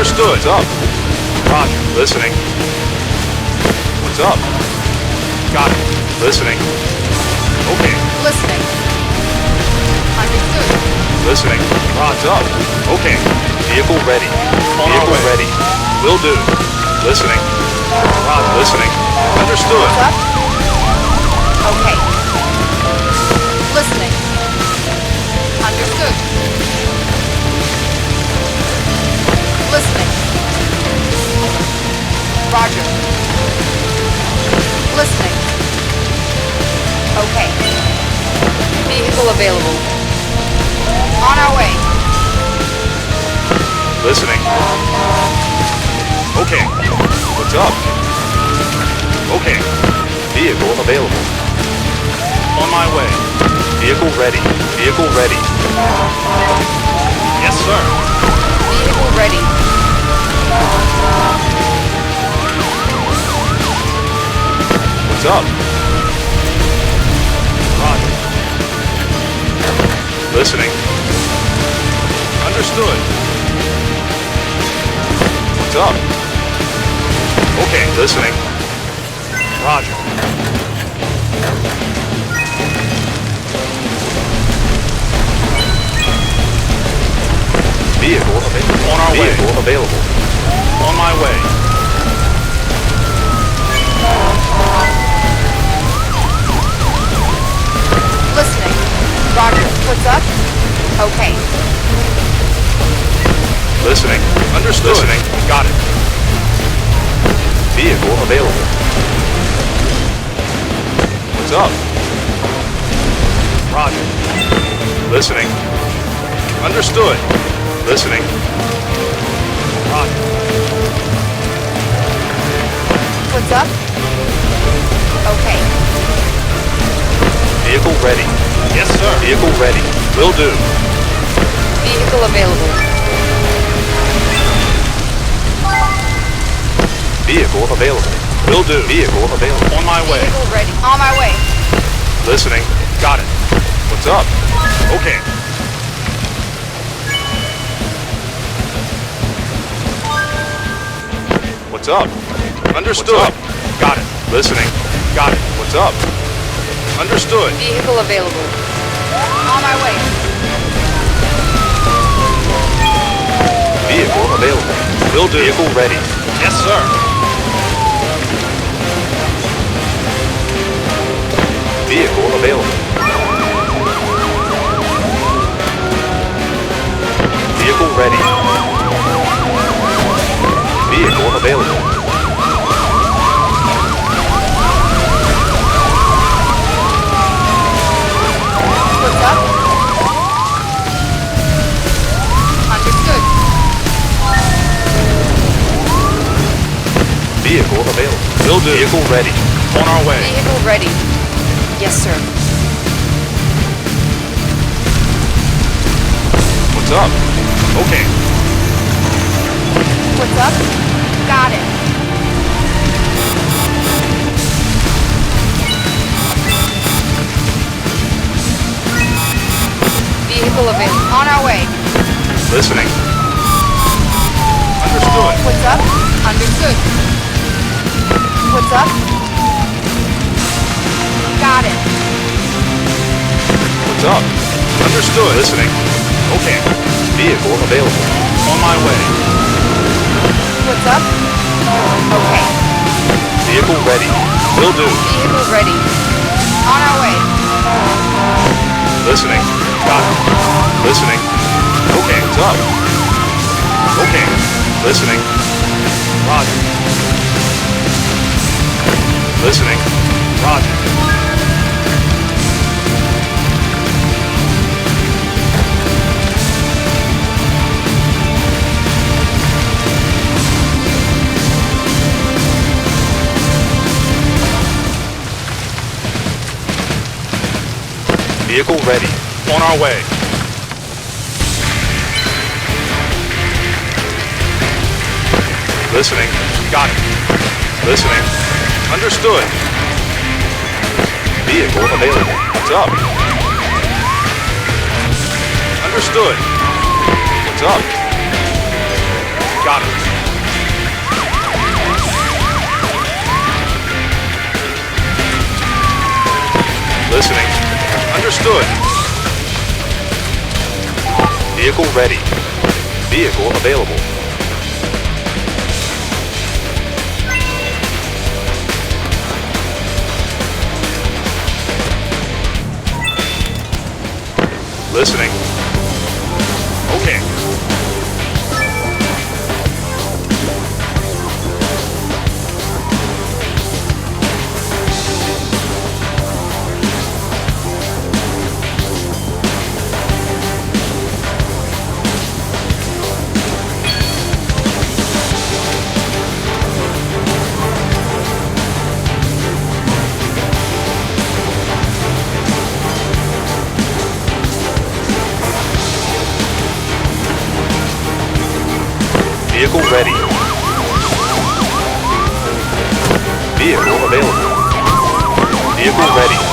Understood. What's up? Roger. Listening. What's up? Got it. Listening. Okay. Listening. Understood. Listening. Rod's up. Okay. Vehicle ready. Vehicle ready. Will do. Listening. Rod listening. Understood. What's up? Okay. Listening. Understood. Listening. Roger. Listening. Okay. Vehicle available. On our way. Listening. Okay. What's up? Okay. Vehicle available. On my way. Vehicle ready. Vehicle ready. Yes, sir. Vehicle ready. What's up? Roger. Listening. Understood. What's up? Okay, listening. Roger. Vehicle available. On our way. Vehicle available. On my way. Listening. Roger. What's up? Okay. Listening. Understood. Listening. Got it. Vehicle available. What's up? Roger. Listening. Understood. Listening. Roger. What's up? Okay. Vehicle ready. Yes, sir. Vehicle ready. Will do. Vehicle available. Vehicle available. Will do. Vehicle available. On my way. Vehicle ready. On my way. Listening. Got it. What's up? Okay. What's up? Understood. What's up? Got it. Listening. Got it. What's up? Understood. Vehicle available. On my way. Vehicle available. Will do. Vehicle ready. Yes, sir. Vehicle available. Vehicle ready. Vehicle available. What's up? Understood. Vehicle available. Will do. Vehicle ready. On our way. Vehicle ready. Yes, sir. What's up? Okay. What's up? Got it. Vehicle available. On our way. Listening. Understood. What's up? Understood. What's up? Got it. What's up? Understood. Listening. Okay. Vehicle available. On my way. What's up? Okay. Vehicle ready. Will do. Vehicle ready. On our way. Listening. Got it. Listening. Okay. What's up? Okay. Listening. Roger. Listening. Roger. Vehicle ready. On our way. Listening. Got it. Listening. Understood. Vehicle available. What's up? Understood. What's up? Got it. Listening. Understood. Vehicle ready. Vehicle available. Listening. Okay. Vehicle ready. Vehicle available. Vehicle ready.